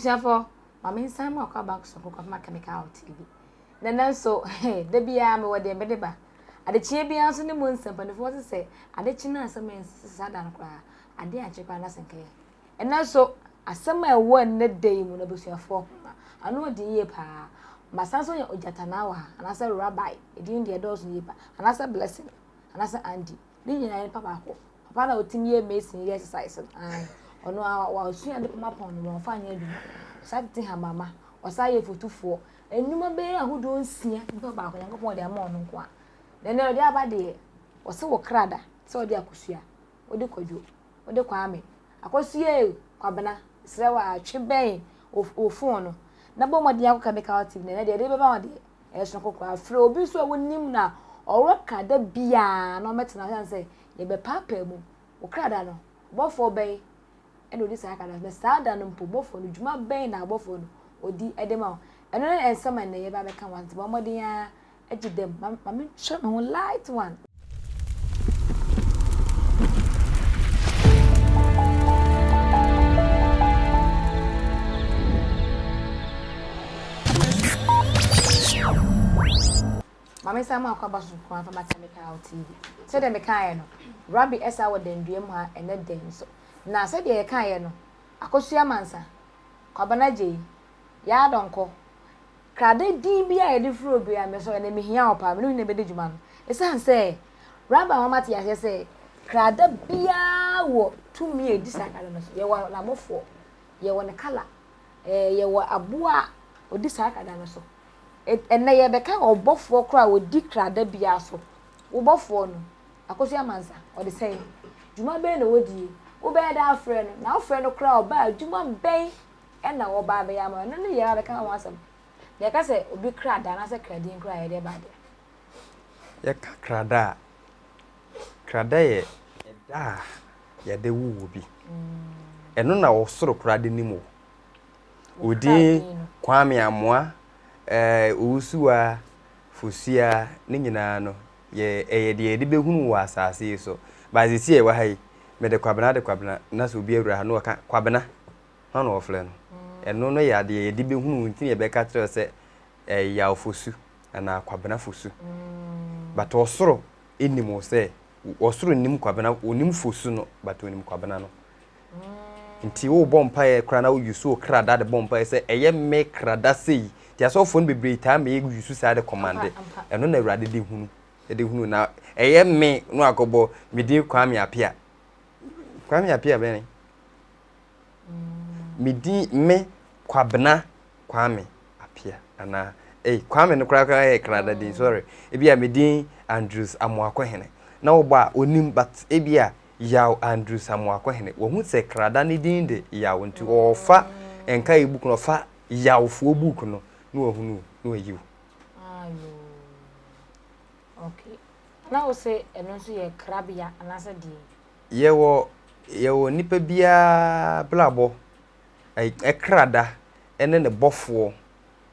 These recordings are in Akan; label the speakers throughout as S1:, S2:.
S1: Abusiafo, mama insan ma kwa back so kwa Khemical TV. Na so de bia me wo de medeba. Ade chie bia so ne mo nsam panefo se ade chi na asem ensisa dan kwa. Ade a chekwa na senke. Na so asem a wo ne dey mu na abusiafo. Ano de ye pa. Masanso ya ojatana wa anasa rabbi edin de dozo ye pa. Anasa blessing. Anasa Andy. Ni nyina ye papa ko. Papa na otimi ye mesin exercise. Ono wa osua de papa pon no fa anya adwuma. Sati ha mama. Osaye fotufo. Enuma be ahudo nsia nto ba ko yankopon de ama ono nko a. Nene odi abade o se wo krada se odi akosua. Odi kwadwo. Odi kwame. Akosua kwabena sre wa atweben ofon no. Na bo modi akọ Khemical TV na de be ba odi eso kokwa afre obi so wonim na oro kada bia na o metena han se ye be papa mu. Wo krada no bofo be eno odi sa kada na sada no mpo bofo no djuma ben na bofo no odi edema eno na ensama na ye ba be kan wanti bo modi ya agidem mama show me light one. Mama sama akwa basu kwa fa Khemical TV. So de me kan no. Rabbi esa wo denduem ha ene den so. Na se de kan no. Akosua mansa. Kwabana je. Ya donko. Krade din bia ye de fro bia me so ene me hia opa me ne be de djuma no. Esan se Rabbi mama ti ya se krade bia wo tumi edi sakare no so. Ye wo na mofo. Ye wo ne kala. Ye wo aboa odi sakare no so. Enne ye beka obofo kra odi krada bia so obofo no akosua mansa o de sei djuma be na wodi wo be da afre no na afre no kra oba djuma ben e na wo ba be ya ma no ye beka wasam ye ka se obi krada na se kradin kra ye de ba de
S2: ye ka krada ye da ye de wu bi eno na wo soro krada nimo odi kwame amoa usuwa fusia ni nyina no ye de behunu wa asase so bazisi e wa hai me de kwabena na so bi awura no ka kwabena na no ofle no eno no ya de behunu ntin ye be ka tro se ya ofosu na kwabena fosu but osoro enimo se osoro nim kwabena onim fosu no but onim kwabena no nti wo bompa ye kra na wo yusu krada de bompa se eye me krada sei tia so phone bebre ta me yusu sa de command eno na awurade de hunu na eye me no akobo me di kwame apia be me di me kwabena kwame apia ana kwame no kra e krada din sorry e bia me di Andrews Amoakohene na wo ba onim but e bia yaw Andrews Amoakohene wo hu se krada ne din de yaw nti wo fa enka e book no fa yaw fo book no no hunu no yiw
S1: ayo okay na wo se eno so ye krabia anasa di yewo nipa bia blabo krada ene ne bofo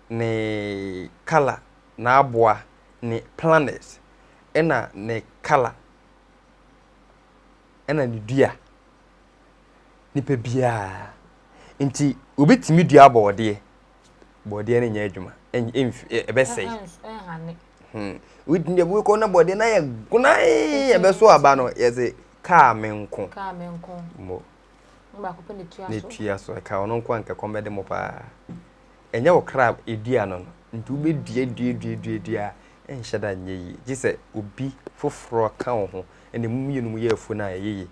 S1: ne kala na aboa ne planet ena ne kala ena ne dua nipa bia nti obetimi dua bode ne nya adwuma ebe sei witinde bu ko na bode na ye gunai ebe so aba no ye se ka menko mo ngba ko pe
S2: ne tua so ka ono nko anka komede mo pa enya wo crab edua no nti wo be dua enhyeda nye yi gise obi foforo ka wo ho ene mumyenu ye afu na ye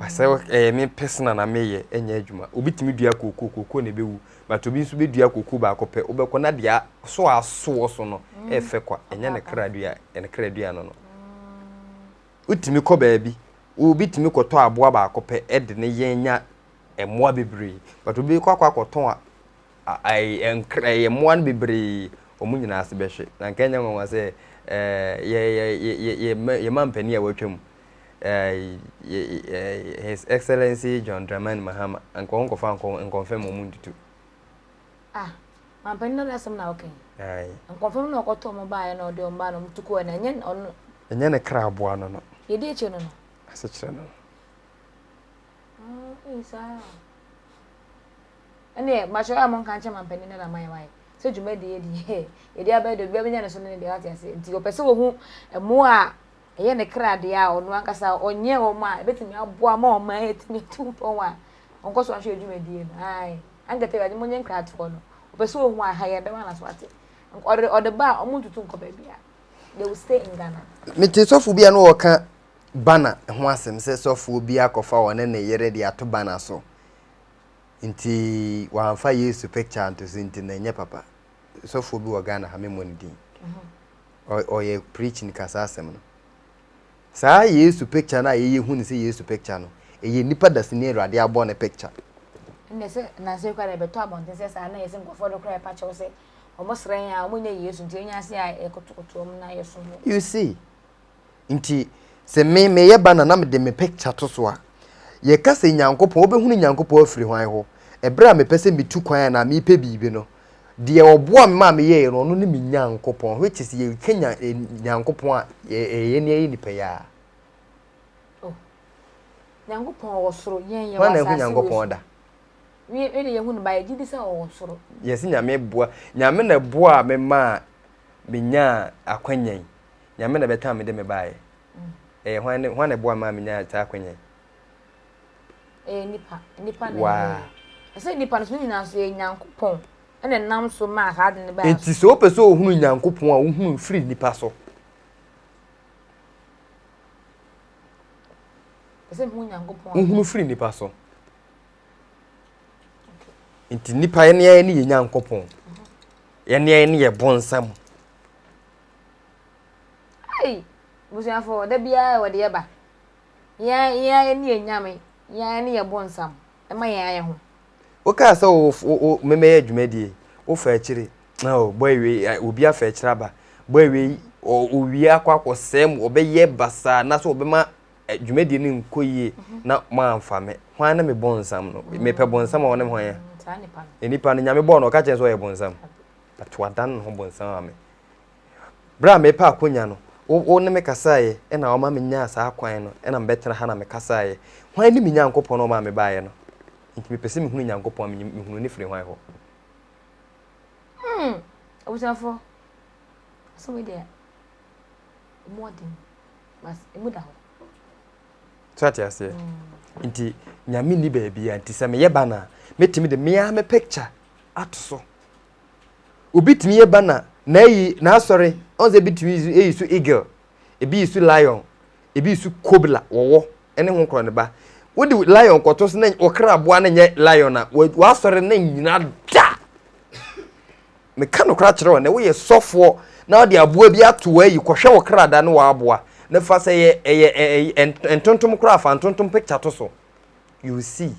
S2: asa me personal na meye enya adwuma obi timi dua kokoko ne bewu but obi nso be dua kokoko ba akopɛ obekɔ na dia so aso so no efe kwa enya ne kradua ene kradua no utimi kɔ baabi obi timi kɔtɔ aboa ba akopɛ ede ne yenya emoa bebre but obi kɔ akɔtɔn ai emoa no bebre omunyina ase behwe na nkanya nwa se ye mampani a watwam His Excellency John Dramani Mahama and confirm omunditu
S1: man pen no lesson na okay and confirm no ko to mo ba no de o ba no mtuko na nyen on
S2: enye ne kra aboa no
S1: ye di eche no
S2: ase kire no
S1: isa ene ma sho am kan chema mpani na man wai se dwuma de ye di abedo bia benya ne so ne de ati ase nti opese wo hu emo a eye ne krade a onu ankasa onye wo ma ebetimi aboa ma o ma etimi tumpo wa onko so ahwe dwuma de no ai angete ga mo nyen krade ko no opese wo hu a ha ye be ma na so ate ode ba o muntutu nko ba bia they will stay in Ghana
S2: me te sofo bia no woka bana ho asem se sofo bia kofa wona ne yere de ato bana so nti wamfa Yesu picture anto sinti na nye papa sofo bi wo Ghana ha memoni din ye preaching kasa asem no saa Yesu picture na ye hu ni se Yesu picture no ye nipa da sini Awurade abo ne picture
S1: nne se na se kwa beto abonten se saa na ye se nkofo do kra pa che se omo sren ya omo nya Yesu nti enya se a ekotokoto om na yeso mo
S2: you see nti se me ye bana na me de me picture to so a ye kasa Nyankopon obehunu Nyankopon afiri hwan ho ebra me pese me tu kwan na me pe bibi no de oboa me ma me ye no no ne me Nyankopon which is ye Kenya Nyankopon a ye ne nipa ya
S1: oh Nyankopon wo soro yen ye
S2: wasa na Nyankopon da
S1: we ye hu no ba ye gidi se wo soro
S2: yes nyame boa nyame na boa me ma me nya akwanyan nyame na beta me de me baaye hwan ne boa ma me nya ta akwanyan
S1: nipa na ese nipa no so nyina so ye Nyankopon ene nam so ma ha de ne ba
S2: enti so opeso ohunu Nyankopon a ohunu free nipa so
S1: ese hu Nyankopon
S2: ohunu free nipa so enti nipa ye ne ye Nyankopon ye ne ye bonsam
S1: ai busia fo da bia wo de ye ba ya ne ye nyame ya ne ye bonsam e ma ya ye ho
S2: o ka sa o meme adwumadie o fa akire oh boy we obi afa akire aba boy we o wi akwakosem obeye basa na so obema adwumadie ni nkoyie na ma amfame hwan na me bonsam no me pe bonsam wona me hwan ya enipa no nyame bo no ka chen so ye bonsam atwadan no bonsam ame bra me pa akonya no o ne me kasaye e na o ma me nya sa akwan no e na mbetena ha na me kasaye hwan ni me Nyankopon no ma me baaye no nti me pese me hunu Nyankopon me hunu ne firi hwan ho
S1: obusafo so we there modern mas emuda ho
S2: twati ase nti nyame ni baabia nti se me ye bana metimi de me me picture atoso obi timi ye bana na yi na asore onze bitimi eyi su eagle ebi su lion ebi su cobra wowo ene ho kro ne ba wodi lion koto so na okra aboa na nye lion na wa sore na nyina da me ka no kra kire na wo ye sofo na odi aboa bi ato ayi kohwe okra da na wa aboa na fa se ye entontom kra fa entontom picture to so you see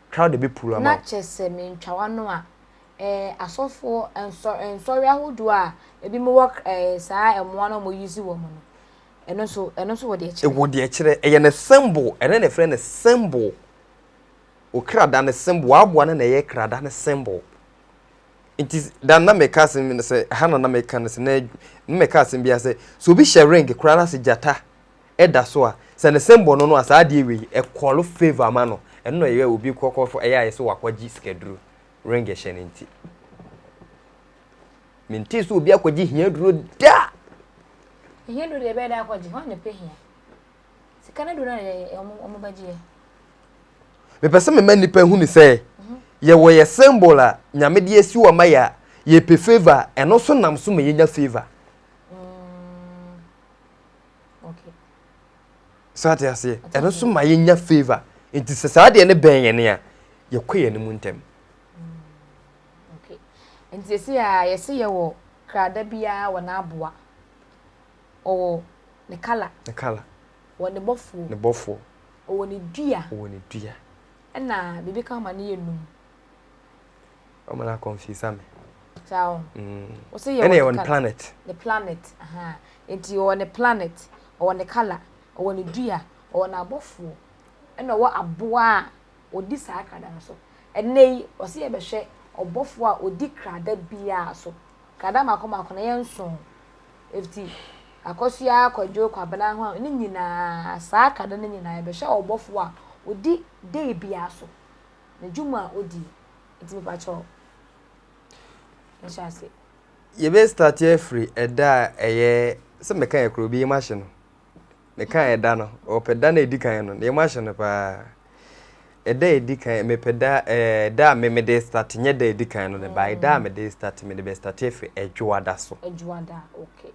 S2: crowd be pura ma
S1: na chese me ntwawa no a asofo ensori ahodo a ebi mo work saa emo na mo use wo mo no eno so wo de ekire
S2: wo de ekire eye na symbol ene na friend symbol o krada na symbol aboa na ye krada na symbol it is dan na make us me say hana na make kan say na make us bia say so bi share ring krada se jata eda so a say na symbol no asa ade we e call favor ma no eno no ye obi kokofo eya ye so wakwaji skedru ring e share nti minti so obi akwaji hia duro da
S1: hia duro de be da akwaji ho ne pe hia sikana duro na omo bagie
S2: me pese me manipa hu ni say ye wo ye symbol a nyame de esi wo ma ya ye pe favor eno so nam so me yenya favor
S1: okay
S2: so ati ase eno so ma yenya favor enti se sa de ne ben ye ne a ye koye ne mu ntem
S1: okay enti esi a ye se ye wo krada bia wo na aboa o ne kala wo ne bofo o ne dua na bibi ka ma ne yenum
S2: o ma na confuse am
S1: sao o se ye
S2: ene on planet
S1: the planet aha enti o ne planet o ne kala o ne dua o na bofo na wo aboa o di sa krada so enei o se ye be hwe obofo a odi krada bia so krada makoma na yenso efti akosia akwadwo kwabana ho ni nyina saa krada ni nyina ye be hwe obofo a odi dey bia so na juma odi ntimi pa cho nshase
S2: ye be start here free eda eye se me kan ekro bi machine no me kan eda no opeda na edikan no ye machine pa eda edikan me peda da me de start nye da edikan no ne by da me de start me de be start here free ejuada so
S1: ejuada okay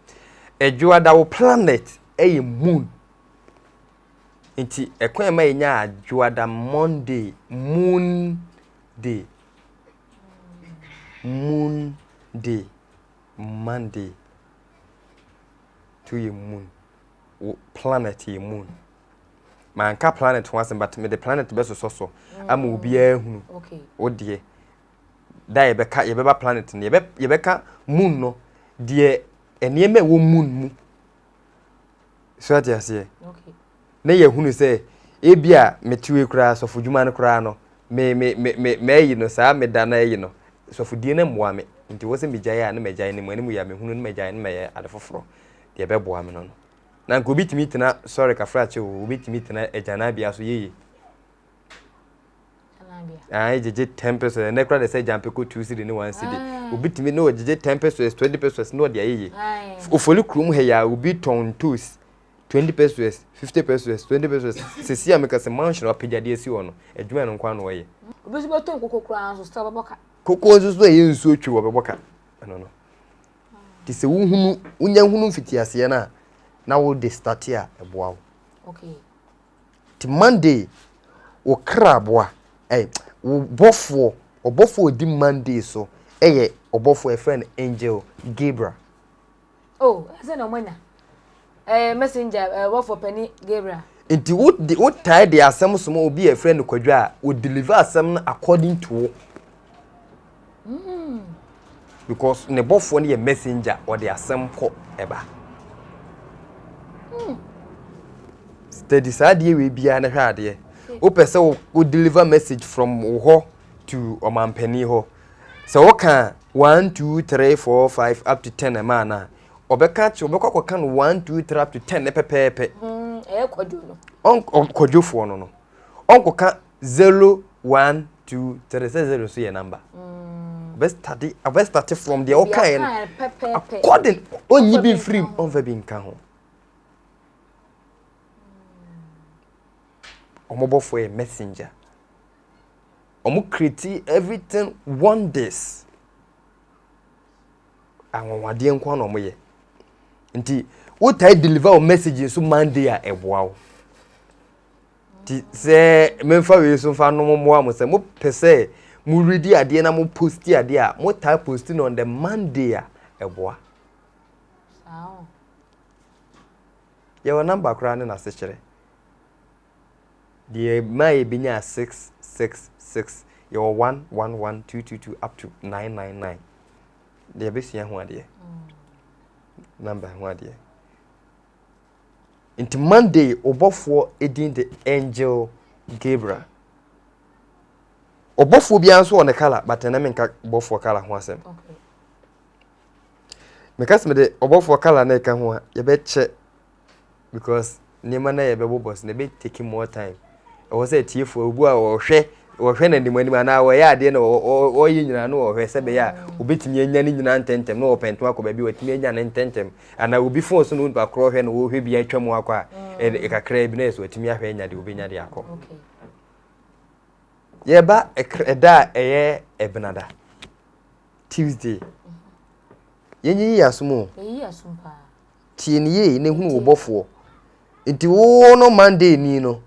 S2: ejuada wo planet eye moon nti ekwan ma nya ajuada Monday moon day Monday to your moon planet your moon man ka planet once but me the planet be so am obi ahunu
S1: okay
S2: o de da ye be planet ne ye be ka moon no de eneme wo moon mu so ati ase
S1: okay
S2: na ye hunu se ebia metiwe kura so fudwuma no kura no me yi no saa me da na yi no so fudie na mboa me nti wo se megyae a na megyae ne mu ani mu ya me hunu na megyae na me ade foforo de be boa me no na nko bitimi tena sorry ka frache wo bitimi tena ejana bia so yeye ai jeje 10 pesos na kura de say jampe ko 2 cedi ne 1 cedi obitimi no jeje 10 pesos 20 pesos no de yeye ofoli krum he ya obi ton toast 20 pesos 50 pesos 20 pesos sisi ameka se mansion opejade esi wo no adwuma no kwa no woye
S1: obesu beton kokokura so stop boka
S2: koko so ye nsu otwi wo beboka no ti se wuhunu unya hunu mfitiase na wo de start ya eboa wo
S1: okay
S2: ti Monday wo kraboa wo obofo di Monday so obofo a friend Angel Gabriel
S1: oh ase no monya messenger what for penny Gabriel
S2: nti wo tie de asem so mo obi a friend kwadwa wo deliver asem according to because ne bofo ne messenger or the asem ko eba steady sadie we bia na hwa ade wo pese wo deliver message from ho to omampani ho so wo kan 1 2 3 4 5 up to 10 ma na obeka chi obekwa kan 1 2 3 up to 10 ne pepepe
S1: kwadwo no
S2: on kwadwofo no onko ka 0 1 2 3 0 so your number best start from the okay according onyi be free on ve bin kan ho omobofo a messenger omo create everything one days anwade nkwa no moye nti wo tai deliver a message so Monday a eboa wo ti se memfa we so fa no mo am se mo pese mo ready ade na mo post ade a mo tai posting on the Monday a eboa
S1: sao
S2: your number kra na se kire the my binya 666 your 111222 up to 999 the besia ho ade number ho ade into Monday obofo edin the Angel Gabriel obofo bia nso on the color but na me nka obofo color ho asem
S1: okay
S2: because me the obofo color na ka ho ye be che because nima na ye be bobos na be take more time o say tiefo obu a ohwe na ndimani na wo ya ade na o yi nyina na ohwe se be ya obetimi anya ni nyina ntentem na opento akọ ba bi watimi anya na ntentem ana obi phone so no ba kro hwe na wo hwe bi atwam akọ e kakra bi na so watimi ahwe anya de obenya de akọ
S1: okay
S2: ye ba eda eye ebenada Tuesday yenyi yasumo
S1: yi asumpa
S2: tieniye ne hunu obofo nti wo no Monday ni no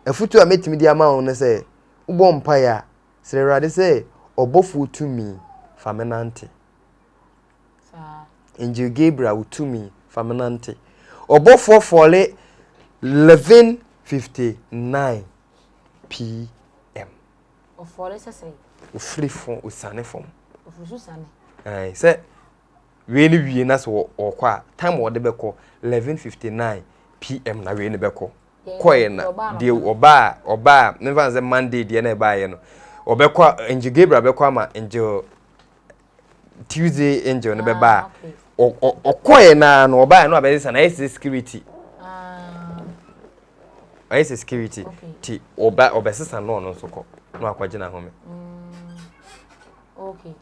S2: afutu a metimi di ama won se ubo mpa ya sererade se obofo tumi famenante
S1: sa
S2: Angel Gabriel utumi famenante obofo fole 11:59 p.m.
S1: ofole sese
S2: free phone usane phone
S1: ofusu sane
S2: se we ni wie na so okwa time wo de beko 11:59 p.m. na we ni beko koye na de oba never say Monday de na ba ye no obekwa Angel Gabriel bekwa ma Angel Tuesday Angel ne be ba okoye na no oba no abese na security security ti obesesa no no so ko no akwagye na home
S1: okay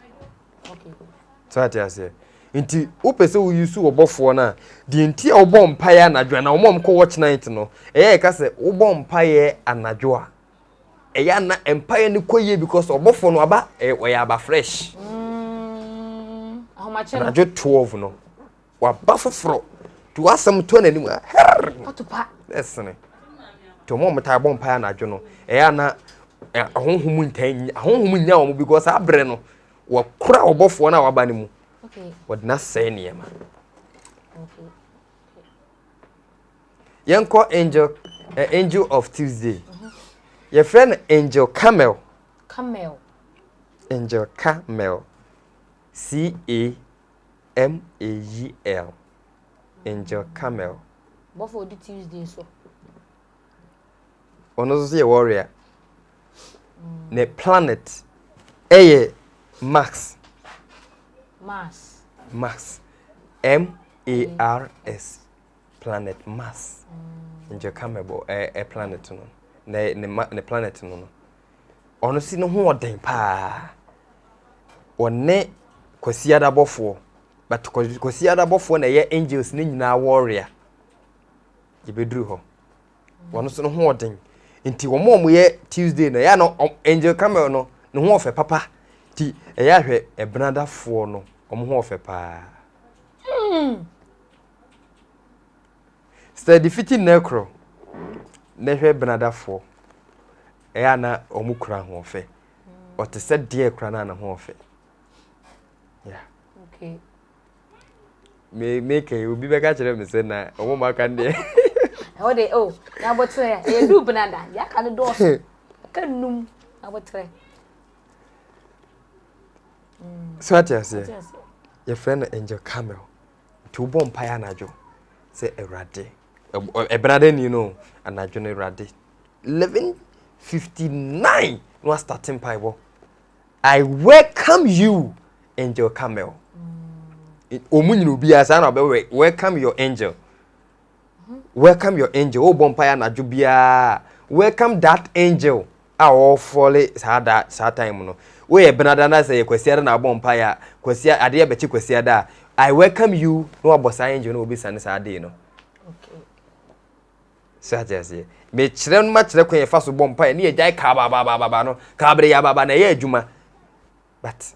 S2: so ati ase nti wo pese wo use wo bofo na di nti a wo bom paye anadwo na wo mom ko watch night no ka se wo bom paye anadwo a na empire ni koye because obofo no aba we aba fresh
S1: ahomache no
S2: anadwo 12 no wa ba foforo to asem to na nim
S1: otopa
S2: esene to mom ta bom paye anadwo no na ahonhom ntan ahonhom nya wo because abre no wa kura obofo na waba ne mu
S1: okay
S2: what na SENE ma
S1: okay
S2: yanko angel of Tuesday your friend angel camel angel camel CAMEL angel camel
S1: bofo di Tuesday so
S2: ono so ye warrior ne planet Mars MARS planet Mars angel camel planet no ne planet no ono si no ho oden pa one kwasiada bofo but kwasiada bofo na ye angels ne nyina warrior ibedru ho ono so no ho oden nti wo mom ye Tuesday no ya no angel camel no ho ofe papa ti ya hwe ebnadafo no ho ofe pa steady fiti necro na hwe ebnadafo na omukura ho ofe o te se de kura na ho ofe yeah
S1: okay
S2: me make obi be ka kire me se na omoma ka de
S1: na botre ya du bnada ya ka ne do ka num na botre
S2: so atiase your friend angel camel to bom pa ya najo se erade ebnada ni no anajo ne erade 11:59 no starting pipe. I welcome you angel camel omunyinu bia sa na be welcome your angel welcome your angel o bompire na djubia welcome that angel all folly sa time no we e benada na say kwasiada na bompire kwasia ade be chi kwasiada I welcome you no abosa angel no obi sane sa ade no
S1: okay
S2: sa jase me kire no ma kire kwen fa so bompire ne ye jai ka ba no ka bre ya baba na ye adwuma but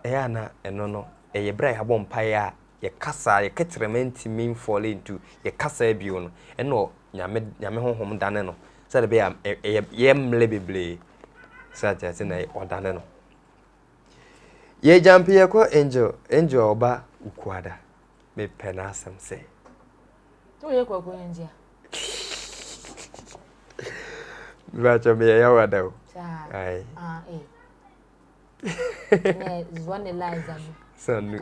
S2: na eno no ye bra ya bompire a ye kasa ye ketrement mean fall into ye kasa bio no eno nyame honhom dane no say be ye mle beble sa jase na odane no ye jampi ye ko angel oba ukuada me penasem say
S1: to ye ko ndia
S2: Bacha me ya wada o
S1: ai ne zwane liza no
S2: sanu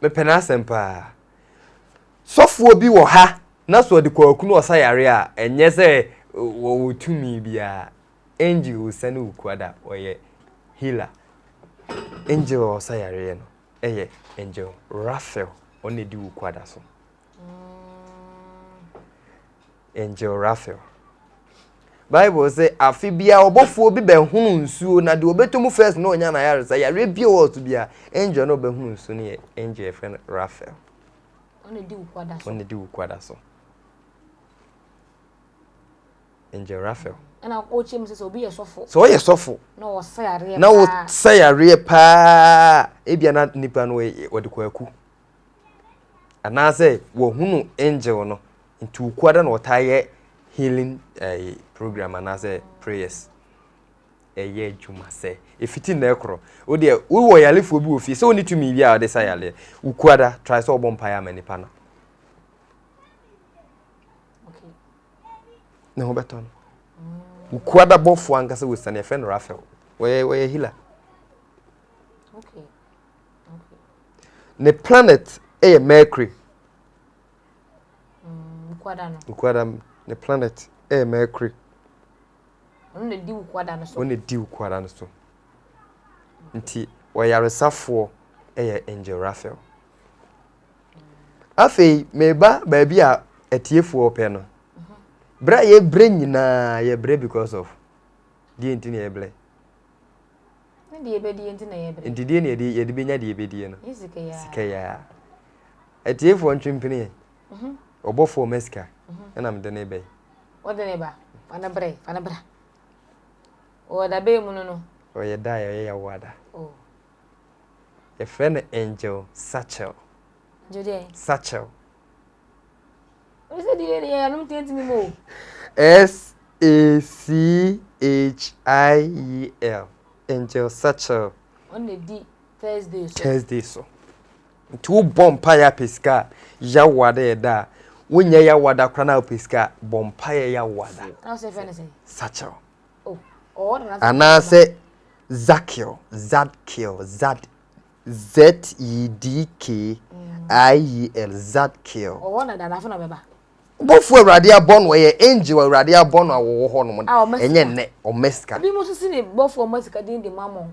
S2: me penasem pa sofuo bi wo ha na so de kwakunu osayare a enye se wo tumi bia angel sanu ukuada oye healer angel osayare no angel Raphael only di ukuada so angel Raphael Bible say afibia obofuo bi be hunu nsuo na de obetum first no nya na yare say yare bia wo to bia angel no be hunu nsuo ne angel friend Raphael only di ukuada so angel Raphael
S1: ana ochi mu se obi ye sofo
S2: so ye sofo
S1: no wo sayare
S2: na wo sayare pa ebia na nipa no wo de kwaku ana say wo hunu angel no nti ukuada na otaye healing program and as prayers ye juma say efiti na ekro wo de wo yalefo bi ofi so oni tumi bia de sayale ukuada try so bompa ya manipa na
S1: okay
S2: na ho beton ukuada bofo angasa we stand friend Raphael we healer
S1: okay
S2: ne planet Mercury ukuada ne planet Mercury
S1: onne di ukuada no so
S2: nti wayaresafo angel Raphael afei meba baabi a etiefo ope no bra ye bre nyina ye bre because of Die enti na yeble.
S1: Die ebe die enti na yebre.
S2: Enti die na yedi benya die ebe die no.
S1: Sika ya.
S2: Sika ya. Etiefo ntwimpene. Obofo mesika. Na me de na ebe.
S1: What the neighbor? Fanabra. O da be mu no.
S2: O ye da ya wada.
S1: Oh.
S2: Your friend Angel Satchel.
S1: Jode.
S2: Satchel.
S1: O se di ya no tenti mi mo.
S2: SACHIEL. Angel Satchel.
S1: On the D Thursday so.
S2: Thursday so. Two bompire pesca. Ya wada ya da. Wonya ya wada krana pesca. Bompire ya wada.
S1: How say friend say?
S2: Satchel.
S1: Oh. Oh, na.
S2: Ana say Zadkiel. ZEDKIEL. Zadkiel.
S1: Oh, na da na funa beba.
S2: Bofu awrade abon wo ye angel awrade abon wo ho no enye nne o meska
S1: bi mo so sine bofu o meska din de mamon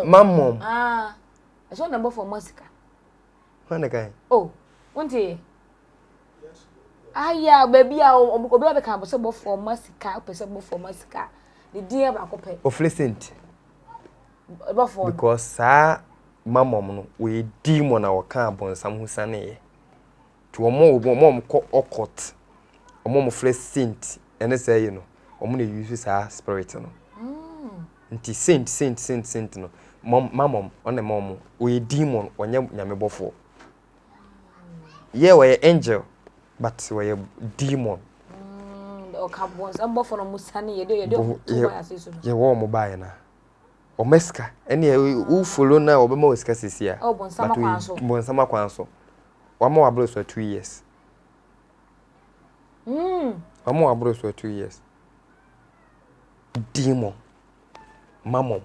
S1: mamon eso na bofu o meska
S2: wana kai
S1: oh wonte aya baby a obi ba ka bo so bofu o meska pese bofu o meska de dia ba ko pe
S2: o flecent
S1: bofu
S2: because sa mamom no we demon na wo ka abonsam husane ye to mom ko okot mom flecent ene say you know omo na use sa spirit no nti saint no mamom on mom we demon onye nyamebofo ye we angel but we demon
S1: o kabons ambofo no musane ye de tuba aseso
S2: ye wo mo bae na o meska ene u follow na obema oska sesia
S1: o bonsama
S2: kwanso wama wabro so 2 years wama wabro so 2 years demon mamom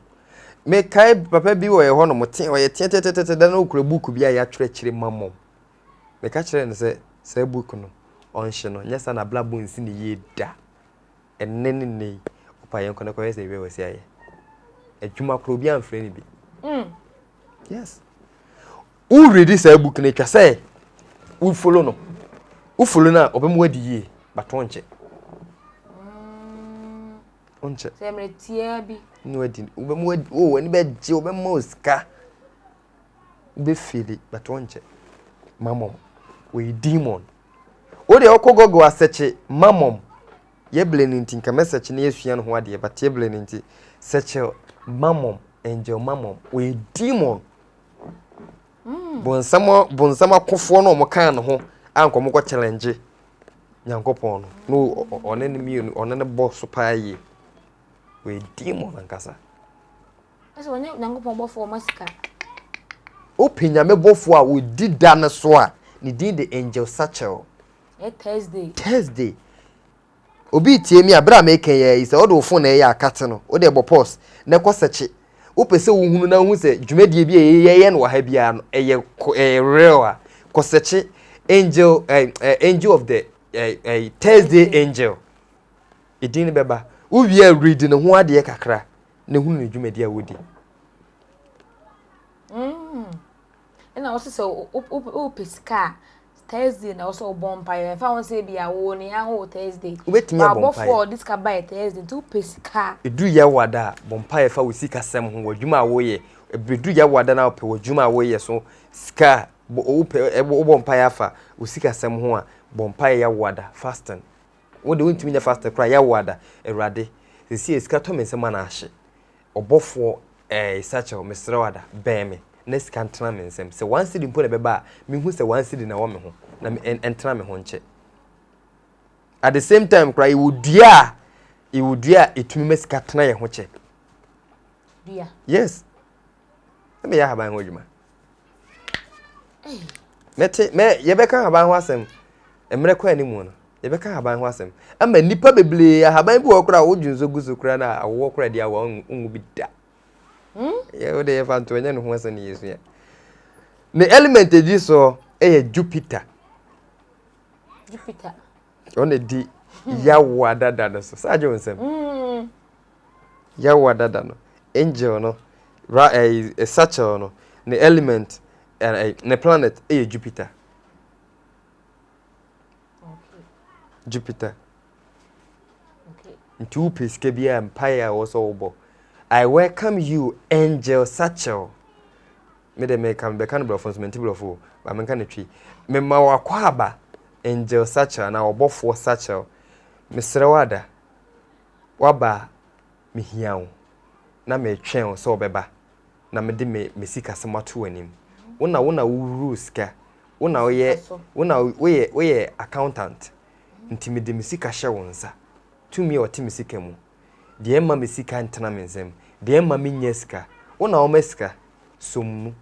S2: me kai papa bi wo ye ho no moten wo ye tietetete da na okura book bi a ya twere kire mamom me ka kire ne se book no onhye no nyesa na blabo nsi ne ye da ennene ne opa yen kono ko ye se be wasi aye adwuma kro bi amfre ne bi yes u read say book ne twa say u follow na obem wadi ye batonche onche
S1: semre tie bi
S2: no wadi obem wadi o ani be je obem moska be feel batonche mamom we demon o de okogogo aseche mamom ye bleninti nka message na yesua no ho ade but ye bleninti seche mamom angel mamom we demon bonsama kofo no mo kan no ho anko mo ko challenge nyankopon no onene mi onene boss paaye we demon ankasa
S1: eso onye nyankopon bofo masika
S2: opinya me bofo a we dida ne so a ni din the angel satchel Thursday obi tie mi abra make ye is o do phone na ye akate no o de bo pause na ko seche o pese wo hunu na hu se dwumadie bi ye no wa ha bia no eye real a ko seche angel angel of the Thursday angel edin beba wo wi read ne ho ade kakra na hunu ne dwumadie a wodi
S1: ena wo se o pesika Thursday na also bonfire. If I want say be a woni an Thursday.
S2: Ubetinya bonfire.
S1: Before this ka buy Thursday to pesika.
S2: Edu ya wada bonfire fa wosika sem ho wadwuma awoye. Ebedu ya wada na ope wadwuma awoye so ska ope bonfire fa wosika sem ho a bonfire ya wada fasting. Wo de wontimi nya fast kra ya wada erade. Sesi ska to me sem na ahye. Obofo sacha mesre wada beme. Next can try me nsem se one city mpo na beba me hu se one city na wo me ho na entena me ho nche at the same time cry iwudua etumi mesika tena ye ho che
S1: dua
S2: yes me ya haban ho djuma me yebeka haban ho asem emre kwa animu no yebeka haban ho asem ama nipa beble haban bi wo kra wo dwunzo guzo kra na awo kra dia wo ngu bi da yeah, what they have to any who was any years. The element of this so Jupiter. On the D Yawada Dada. So Sajo said, Yawada Dano. Angel no a satchel no the element and a planet Jupiter.
S1: Okay.
S2: Jupiter.
S1: Okay.
S2: Ntu pesike bia empire also obo. I welcome you, Angel Satchel. Me de me kan be kan brofo so menti brofo ba me kan twi me ma wakwa aba Angel Satchel na obofo Satchel me srewada waba me hiawo na me twen so obeba na me de me sika semato anim wona wuru sika wona woye accountant nti me de me sika hye wonsa tumi o timi sika mu de emma me sika ntena me nsem de emma me nya sika wona wo masika sommu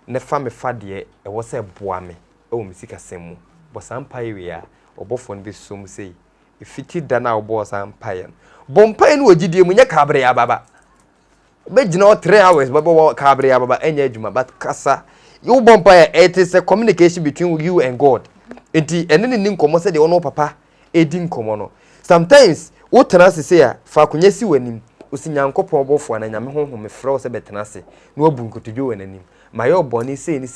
S2: ne fa me fa de e wo se boa me e wo me sika semu bo sampai we a obofo no be som sei e fiti da na obo sampai no bompai no ogidie mu nya kabre ya baba be gina o 3 hours baba kabre ya baba enya adwuma but kasa you bompai it is a communication between you and God enti ene ne nkomo se de ono papa edi nkomo no sometimes wo tenase se a fa kunya si wanim osinyankopon obofo na nyame honhom me frɛ wo se betenase na wabu nkotodwo wananim ma ye oboni sei ni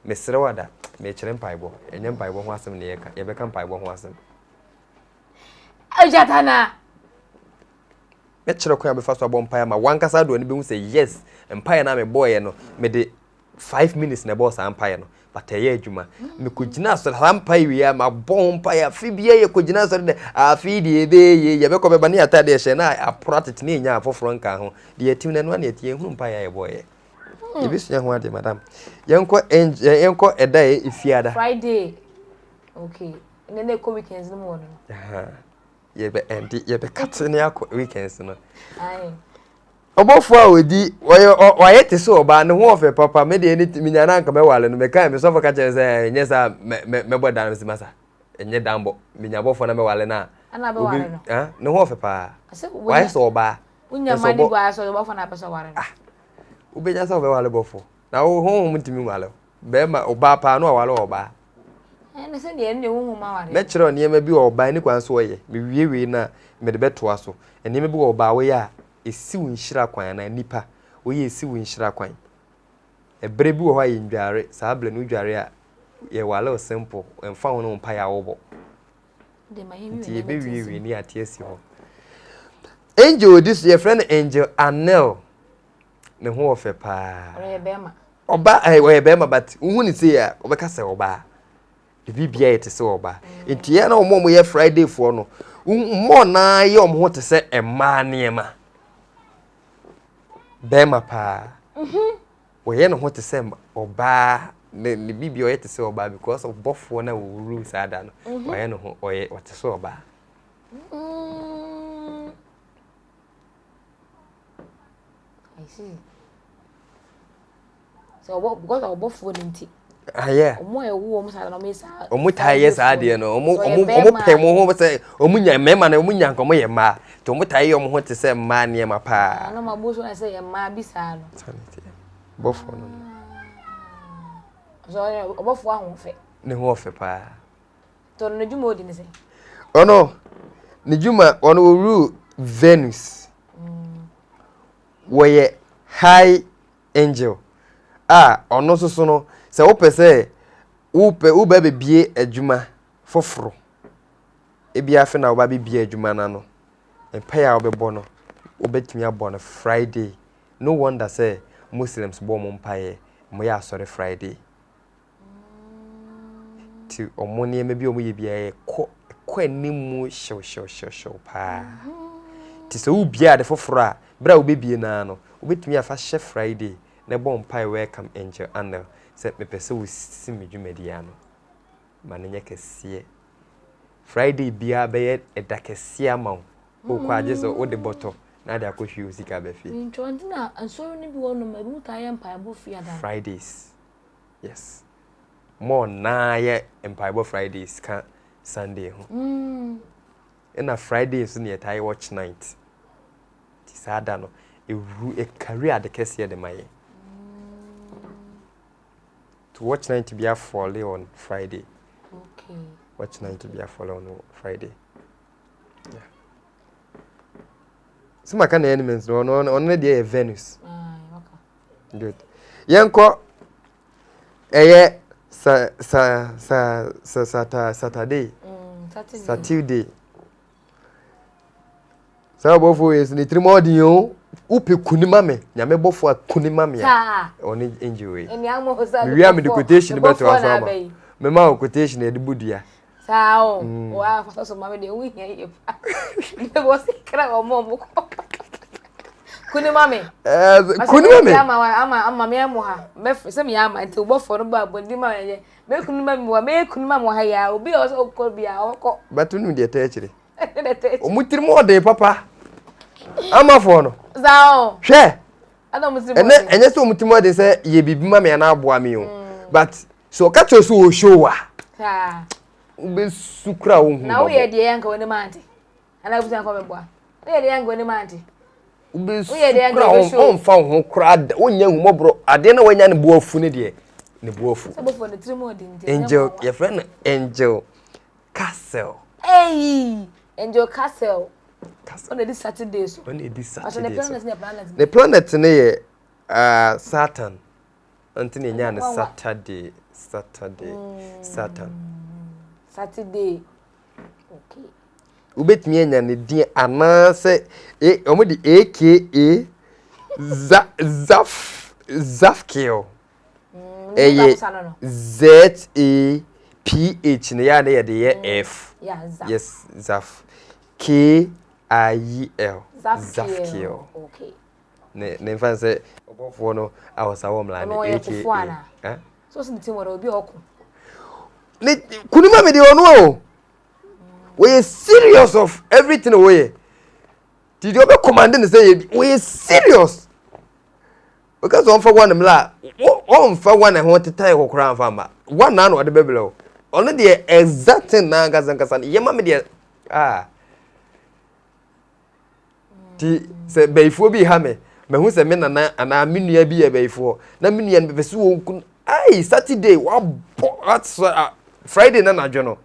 S2: mesere wada me kyerɛ mpaibo enye mpaibo ho asem ne yeka ye beka mpaibo ho asem
S1: ajatana
S2: me kyerɛ ko ya be fa so abo mpaia ma wankasa do ani be hu say yes mpaia na me boy no me de 5 minutes na boss mpaia no but ye adwuma me kogina so mpaia wi ma bon mpaia fi bia ye kogina so de afi de ebe ye be ko be ba ne atade hye na aprotet ne nya afoforo nka ho de yatim na no na yatie hu mpaia ye boy ye bi sunya ho ade madam yenko eda e ifiada
S1: Friday okay nene ko weekends no mo no
S2: ye be katene akọ weekends no
S1: ai
S2: obofo a odi oye te so oba ne ho ofe papa me de ni minyana nka me wale no me kan me so fa ka chere say enye sa me bodan si masa enye dambo minyabofo na me wale na
S1: ana be wale no
S2: ne ho ofe pa why so oba
S1: unya mani gwa so obofo na pese wale no
S2: ubenya sa obe wale bofo na ho mutimi wale be ma oba pa no wale oba
S1: ene se de ne hu ma wale
S2: me chere niema bi oba ni kwan so oye me wiewie na me de beto aso niema bi oba we ya esi wonhira kwan na nipa oye esi wonhira kwan ebre bi wo ha ye ndware saa ble no dware a ye wale simple emfa ho no mpa ya wobo
S1: de ma ye
S2: wi be wi ni ate asi ho Angel this your friend Angel Anel ne ho ofe pa
S1: oye bema
S2: oba oye bema but hu ni say ya obeka se oba de bibia ete se oba enti ya na omo ye Friday fo no mo na ye omo ho te se ema niema bema pa oye no ho te se oba ne bibia oye te se oba because of bofo na wo rules ada no oye no ho oye wote se oba
S1: I see so because of bofo nti
S2: yeah
S1: omo ewu omo sa na me sa
S2: omo taye sa ade no omo pe mo ho se omo nya mema na omo nya nkomo ye ma to omo taye omo ho te se ma ne ma pa
S1: na mabuso na se ye ma bisa no
S2: bofo no
S1: so obofo ahun fe
S2: ne ho fe pa
S1: to no djuma odi ne se
S2: ono ne djuma ono ru Venus woye high angel ono so no se wo pese wo ba bebie adwuma foforo ebia fe na wo ba bebie adwuma na no empire wo bebo no wo betimi abo no Friday no wonder say Muslims bo mo mpaye mo ya sorry Friday ti omoni eme bi omo ye bia ko animu show pa ti se wo bia de foforo a bra wo bebie na no wo betimi afa hye Friday na bo mpaye welcome Angel Anel se me pese wo simi dwumadia no manenye kese Friday bia be ye edakese amaw o kwa je so o de boto na de akohwe osika ba fi
S1: nchondina ansoro ni bi wono maru ta ye mpa bo fi ada
S2: Fridays yes mo na ye mpa bo Fridays ka Sunday ho na Fridays ne yetai watch night ti sada no e career de kese de maye to watch night be a fall on Friday.
S1: Okay.
S2: Watch night be a fall on Friday. Yeah. So my kind of elements on the day Venus.
S1: Okay.
S2: Good. Yanko Saturday.
S1: Saturday.
S2: Sa bofo yes ni trimodi yo. Upe kunima me. Nyame bofo kunima me. Oni enjoy.
S1: Eni amo hosa.
S2: We am the quotation beto aso ma. Me ma quotation e de budia.
S1: Sao. Wa fa so ma me de wi yan ye. Me bo se kra o mo mo. Kunima me.
S2: Kunima me.
S1: Ama me amo ha. Me se me ama nti bofo no ba bondi ma ye. Me kunima me wa me kunima mo ha ya. Obi o so ko bia okọ.
S2: Batunu de ta chire. Omutirimo papa. Ama for no.
S1: Sao.
S2: Hwe.
S1: Ada mutirimo.
S2: Enye so omutirimo de say ye bibima me na aboa me o. But so ka cho so o show wa.
S1: Ha.
S2: Ube sukra wo hu.
S1: Na wo ye de yanka woni manti. Ana busan ko beboa. Wo ye de yanka woni manti.
S2: Ube sukra on fa ho kra wonya hu mobro. Ade na wanya ne boafu ne de. Ne boafu.
S1: So bofo ne tirimo de nti.
S2: Angel, your friend Angel Castle.
S1: Hey, Angel Castle. On this Saturday so.
S2: On this Saturday.
S1: The
S2: planet ne Saturn. Antini nya ne Saturday. Saturn.
S1: Saturday. Okay.
S2: Ubetimi nya ne din anase omudi aka Zafkiel. ZAPH ne ya ne de F.
S1: Yeah, Zaf.
S2: Yes, Zaf. KIEL.
S1: Zafkiel. Okay.
S2: Ne fan say obofo no awosawo mla ne aka.
S1: So the team were obi oku.
S2: Ne kunima me de ono o. We serious of everything we. Did you be commanding say we serious? Because on for one mla, on for one and want to tie okra fama. One na no de bebelo. Only the exact thing na gazankasa. Yema me de ti se beifo bi ha me hu se me na ana menua bi e beifo na menua be se wo kun ai Saturday wa Friday na na jono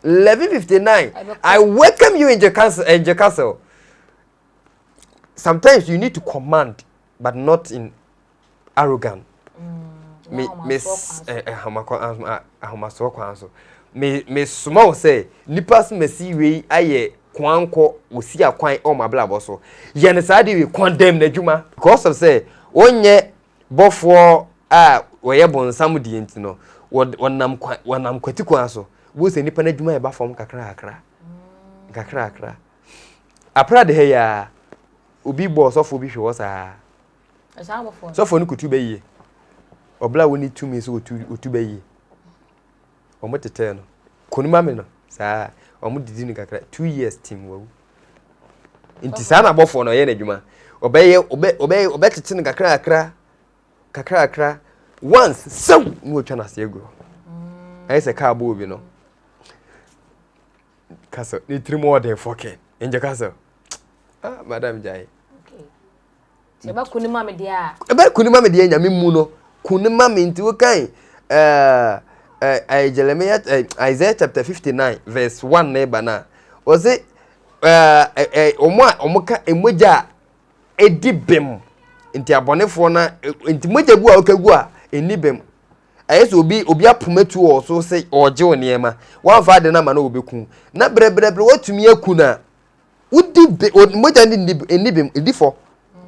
S2: 11:59 I welcome you in your castle. Sometimes you need to command but not in arrogant. Miss Hamako kwanso me small say nipas mesi we aye kwanko osi akwan o mabla so ye ne sade we condemn na dwuma because of say onye bofo we bonsam di enti no wonam kwati kwanso wo se nipa na dwuma e ba fom kakra apra de he ya obi bo so fo bi hwe wo sa so fo no kutu be yi obla woni tumi so otu be yi omotete no konuma me no saa omudidi ni kakra 2 years team wo inti saa na bofo no ye na dwuma obetete ni kakra once so no twa na se ego ai se ka bo obi no kaso ni trimo de foke enje kaso madam jai
S1: okay se ba kunima me dia
S2: nyame mu no kunima me nti wo kan Isaiah chapter 59 verse 1 neighbor na o say omoka emoja edibem nti abonefo na nti moja gu a okagu a enibem ayeso obi apomatu o so say oje onema wan fa de na ma na obeku na brebre watumi akuna udi moja ni enibem edifo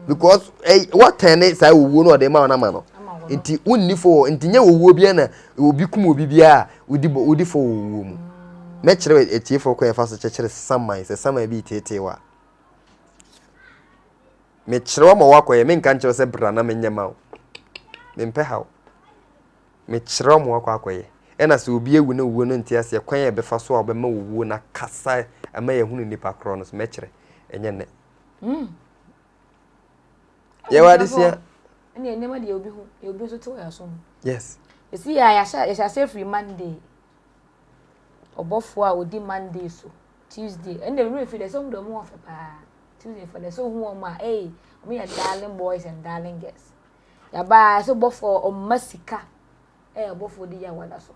S2: because what ten say wo no de ma na ma no nti unnifo nti nya wowo bia na obi kum obi bia udi fo wowo mu me kire etiefo ko yefa so kire samai se samai bi tetewa me kire wa ma wakoye me nka nkire se bra na menye ma me mpe hawo me kire wa ma wakoye ena se obi ewu na wowo no nti ase kwan ye befa so obema wowo na kasa ama ye hunu nipa kro no me kire enye ne ye wadisia
S1: ani enema de obi hu e obi so te wa so.
S2: Yes.
S1: You see ya say free Monday. Obofo a odi Monday so Tuesday and the real feel some do mo of pa Tuesday for the so hu ma me are darling boys and darling girls. Ya ba so bofo o masika bofo di ya wada so.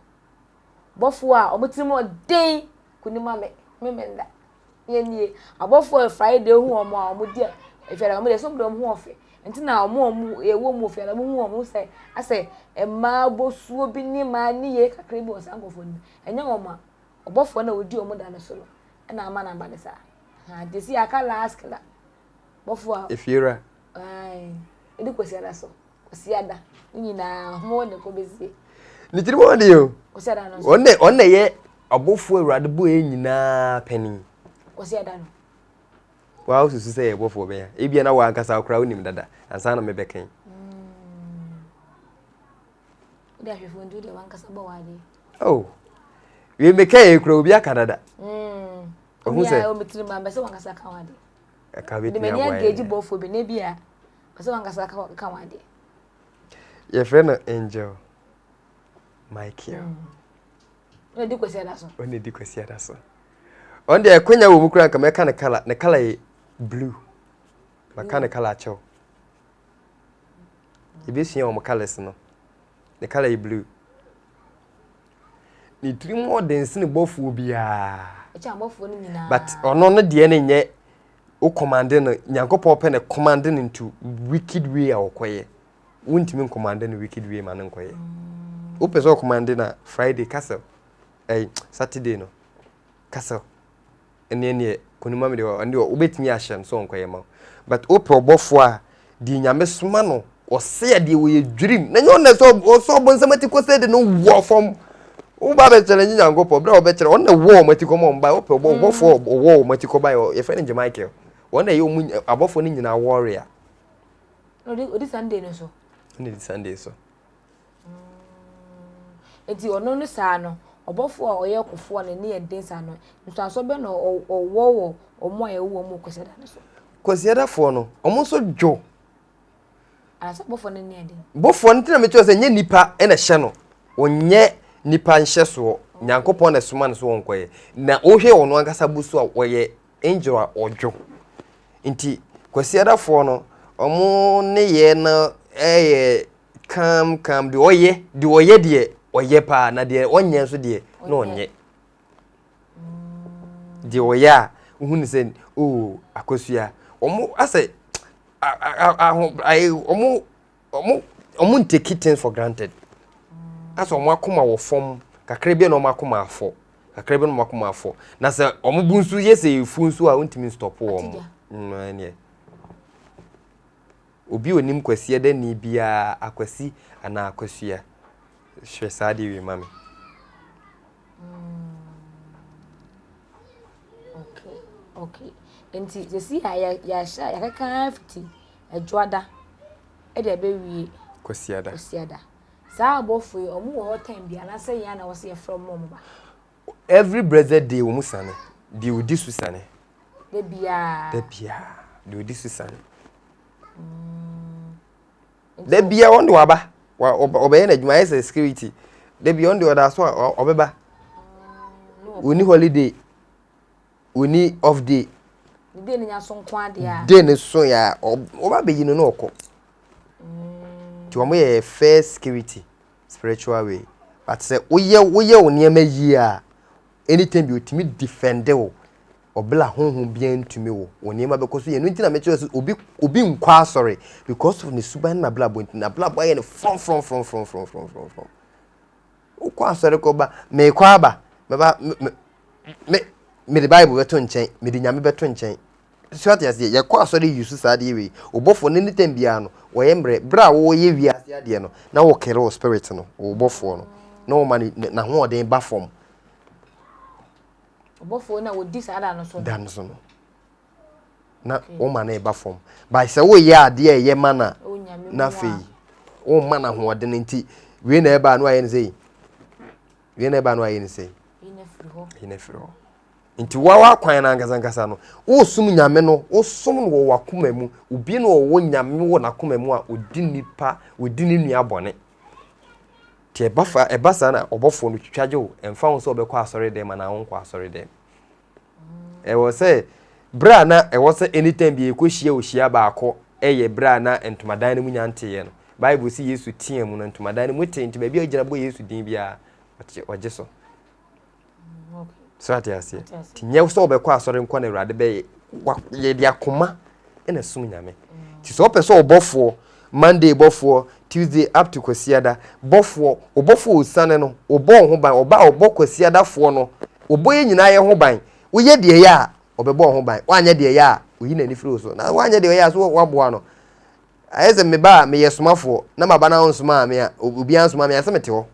S1: Bofo a omotimo den kunima me menda. Ye nie abofo Friday hu o mo a omodi e fere o mo de so do mo of nti na omo ewo mo fiara mo hu say ase emma bosuo bi ni ma ni ye kakra bi osankofo ni enya oma obofo na odi omo da na so na ama na ba de sa ha desi aka last kala bofo
S2: if you're
S1: ai edi kwasiada so kwasiada nyina mo ne ko bezi
S2: ni tiri mo de o
S1: kwasiada no
S2: onne ye abofo awurade bo e nyina pani
S1: kwasiada no
S2: wa ususu say abofo be ya e bia na wa ankasa akra onim dada ansa na me bekan
S1: odi ahwefo ndu de wankasa bo wade
S2: oh we me kai ekra obi aka dada ohun say
S1: o mitiri ma mbese wankasa ka wade
S2: aka beti
S1: de menya geji bofo be na bia mbese wankasa ka wade
S2: your friend Angel Michael
S1: no di kwasiada so
S2: oni di kwasiada so on de kwenya wo mukura nka meka ne color blue maka ne color acho ibisia o colors no ne color blue ni three more dance ne bofu bia
S1: echa bofu ni nyina
S2: but ono no de ne nye o command no nyankopɔ pe ne command into wicked way akoye wontimi command no wicked way ma ne nkoye o pese o command na Friday castle Saturday no castle ene konuma me de ande obetimi ahye so nkoye ma but o pe obofo a di nyame soma no o se de wo ye dwirim na nyo na so bonsamati ko se de no wo from o ba be chere nyangopo bra o be chere on na wo matiko mo mba o pe obofo wo matiko ba ye fe ne Michael on na ye omu abofo ni nyina warrior
S1: odi Sunday no so
S2: ni Sunday so
S1: enti ono no saa no obofo a oye kofo na ne eden saa no nsanso be no owo omo a ewo mu kwasiada no so
S2: kwasiada fo no omo so dwo
S1: asa bofo ne ne eden
S2: bofo ntina me twa se nye nipa ene hye no onye nipa nhye so nyankopon na soma no so wonkoye na ohwe ono ankasa busu a oye angel a odwo nti kwasiada fo no omo ne ye na kam de oye de oye pa na de onye so de na onye de oya uhunu se o akosua omo ase omo take things for granted ase omo akoma wo fom kakra bi na omo akoma afo kakra bi na omo akoma afo na se omo bunsu yese funsu a ontimi stop wo mo ne obi onim kwasia da ni bia akwasi ana akwasua hwe saade wi mame
S1: okay enti sesi ya sha ya kaka fiti adwada e de be wie
S2: kwasiada
S1: saa abofo omo wo time bia na se ya na wo se from mom ba
S2: every blessed day wo musane di odi susane
S1: de bia
S2: di odi susane de bia wonde waba obeye na adwuma yesa security de bia wonde oda so obeba oni holiday oni off day
S1: de ni nyaso nkwa de a
S2: de ne so ya oba beyi no okọ ti omo ye first security spiritual way but say woye oniema yi a anytime bi otimi defend wo obla honhom bia ntumi wo oniema bekoso ye no ntina me chere obi nkwa sorry because of ne suban na bla bonti na bla boy ne from ukwa sorry ko ba me kwa ba me the Bible beto nchen me di nyame beto nchen so ati ye kwa sorry use saade we obofo ne nitam bia no wo ye mbre bra wo ye wi ase ade no na wo kere spirit no obofo no na wo mani na ho oden ba form
S1: obofo na wo di saada no so
S2: dan so no na wo mani ba form ba se wo ye ade ye mana na fei wo mana ho oden nti we na eba no aye ne sei ine firo nti wawa kwan na ngazangasa no wo sum nyame no wo sum no wo wakoma mu obi no wo nyame wo nakoma mu a odi nipa odi ni nua bone ti ebasa na obofo no twitwaje wo emfa wo so obekọ asori dem na wo nkọ asori dem wo say bra na wo say anytime bi ekohia ohia baako eye bra na entomadan mu nyante no Bible si Yesu tie mu na entomadan mu tenti ba bi agyina bo Yesu din bia oje so so ati ase tinye so obekọ asori nkọ na Awurade be ye dia koma ena sum nyame ti so pese obofo Monday bofo Tuesday up to kwasiada bofo osane no obo ho ban obo kwasiada fo no obo ye nyina ye ho ban wo ye de ye a obebo ho ban wanye de ye a oyi na ni free so na wanye de oya so waboa no ayese me ba me yesomafo na maba na onsoma me a obi ansoma me aseme te ho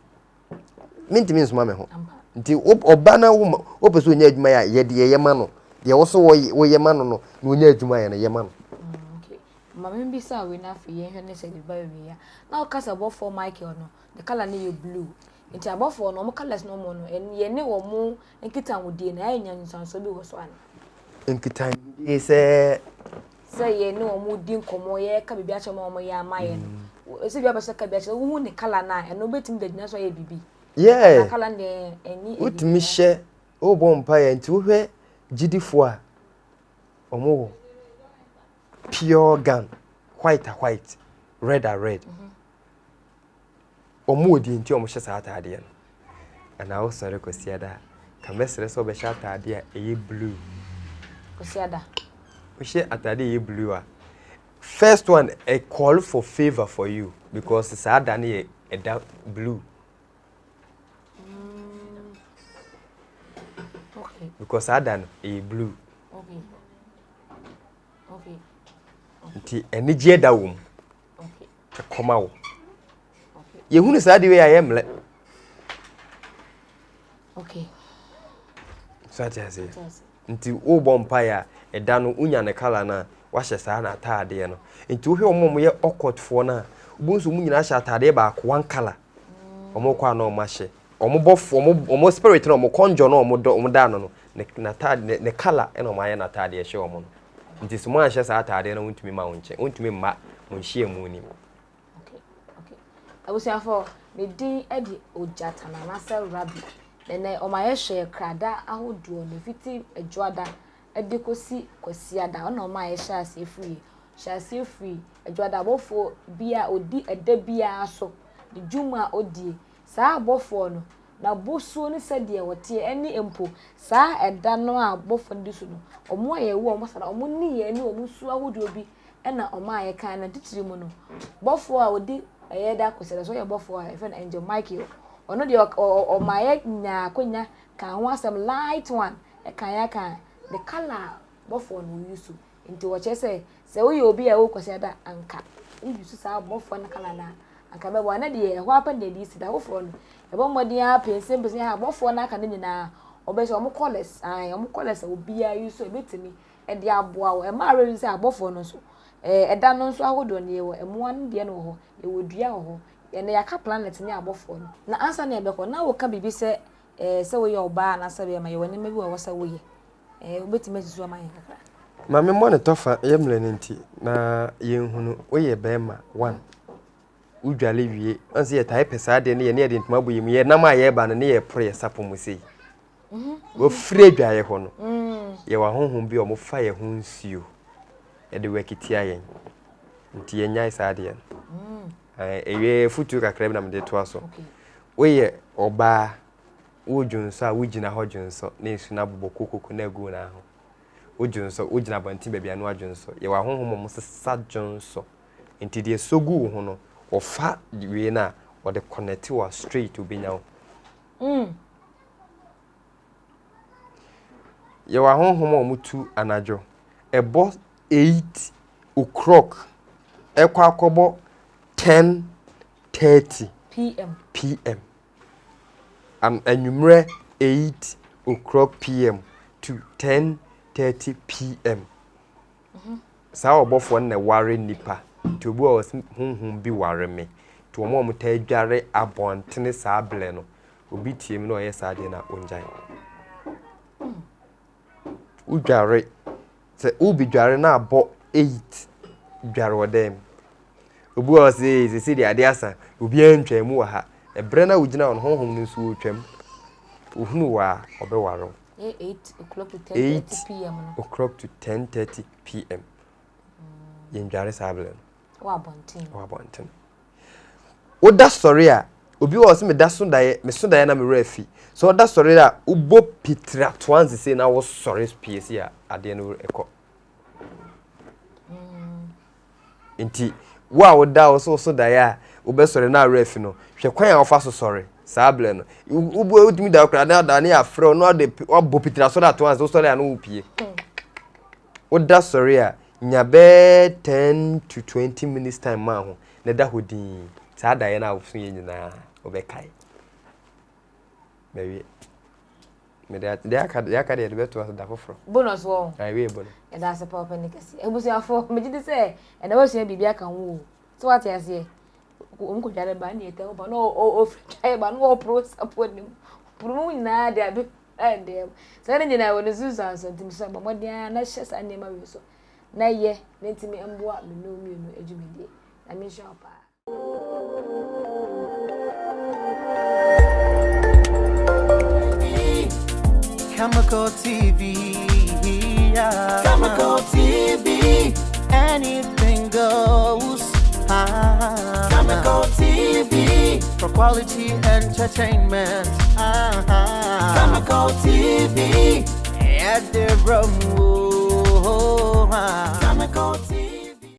S2: mintimi nsoma me ho nti oba na wo peso nya adwuma ya ye de ye ma no de wo so wo ye ma no no na onya adwuma ya na ye ma no
S1: okay mama bi sa we na fe ye hwe ne se de ba we ya na o kasa bo for Michael no the color na ye blue nti abofo no mo colors no mo no ye ne wo mo nkita wodie na anya nsanso bi wo so an
S2: nkita ye se
S1: ye ne wo mo di nkomo ye ka bibia che mo ye amaye no se bia ba se ka bia che wo hu ne color na no betim de dina so ye bibi
S2: yeah
S1: na color ne eni
S2: utimi hye o bompa ya nti wo hwe gidifo a omo pure gun white red omo odi nti omo hye sa atade no ana wo sore kosiada ka mesere so be hye atade a eye blue
S1: kosiada
S2: wo hye atade eye blue a first one a call for favor for you because sa adane e da blue
S1: okay
S2: because adane e blue
S1: okay
S2: nti enije da wo
S1: okay
S2: koma wo yehunu sa de we aye mle
S1: okay
S2: so tia nti wo bompa ya eda no unya ne kala na wahye sa na atade no nti wo hwe omom ye okotfo na ubunsu mu nyina hye atade ba ko one kala omo kwa na omo hye omo bofo omo spirit na omo konjo na omo da no na atade ne kala na omo aye na atade hye omo no nti so mo hye sa atade na wontumi ma wonche wontumi ma monhye mu ni
S1: okay abusiafo me din edi ojata na nasa rabi nene omaye hye krada ahoduo ne fiti adwoada edi kosi kwasiada ona omaye hye ase free adwoada bofo bia odi eda bia so de juma odi saa abofo no na bosuo ne sede wote eni empo saa eda no a bofo ndi so no omo aye wo omo sara omo ni ye ni omo su ahoduo bi ena omaye kan na titiri mu no bofo a odi ayeda kwasiada so ye bofo a efen Angel Michael ono de o maye nya konya kan ho asem light one e kan ya kan the color bofo no use nti wo che se wo ye obi a wo kwase da anka use sa bofo na color na anka me bo na de ho apan de isi da bofo no e bo modi a pense ha bofo na aka ne nyina obese omo colors obi a use e betimi e de aboa wo e ma re use bofo no so eda no so ahodo ne ye wo emo an de no ho e wo dua ho ene yaka planet ni abofo no na ansa na ebeko na wo ka bibi se se wo ye oba na se be ma ye woni mebi wo se wo ye obetime susu ma ye kakra
S2: ma me mo ne tofa ye mle nti na ye nhunu wo ye bema one udwale wie anse ye type sa de ne ye ne de ntuma boyim ye nam aye ba ne ye pro ye sapo mu sei wo free dwaye ho no ye wa honhom bi o mo fa ye ho nsuo ye de wakitia ye nti ye nyai sa de ewe futu kakra bi na me de to aso oye oba wojunso a wogina ho junso na esu na bobo kokoko na gu na ho wojunso wogina bantin bebia no ajunso ye wa honhom mo sesa junso nti de sogu ho no ofa we na o de connect wa straight obinya ho ye wa honhom o mutu anajo ebo 8 o'clock ekwa akobo 10:30 p.m. Anumre 8 o'clock p.m. to 10:30 p.m. Sa obofo na ware nipa to obu o hunhun bi ware me to omo mo ta adware abontene sa ble no obi tiem na oye sa de na onjan udware se ubi dware na abo 8 dware odem obu o se de ade asa obi antwa mu wa ha ebre na ugina on honhom nso otwam ohunu wa obewaro
S1: 8 o'clock to 10:30 p.m. no
S2: o'clock to 10:30 p.m. Yendware sablen
S1: wa bonten
S2: oda story a obi wo se me da so dae me so dae na me rafi so oda story a ubo pitra twanze se na wo story PS a ade no ekọ nti wa oda wo so dae a ube story na rafi no hwe kwan a wo fa so story sablen no ubo udimi da okra na da na afro no de obo pitra so da twanze so story a no upie Oda sorry a nya be 10 to 20 minutes time ma ho na da hodin saa da ye na afuso ye nyina obekai mewi me da aka de beto da foforo
S1: bonus wo
S2: ai we bonus
S1: e da se papa ni kase ebusu afo me gidi se e na wasu bibia aka wo so what ya se ko jare ba ni ete ba no o fry ba no pro support ni pro nyina de abi dem se ne nyina wo ne zuzu so tim so ba modia na hye sa nema we so na ye ne ntimi emboa me no mienu ejumedie na me sure pa
S3: Khemical TV, yeah. Khemical TV, anything goes. Khemical TV, for quality entertainment. Khemical TV, at the room.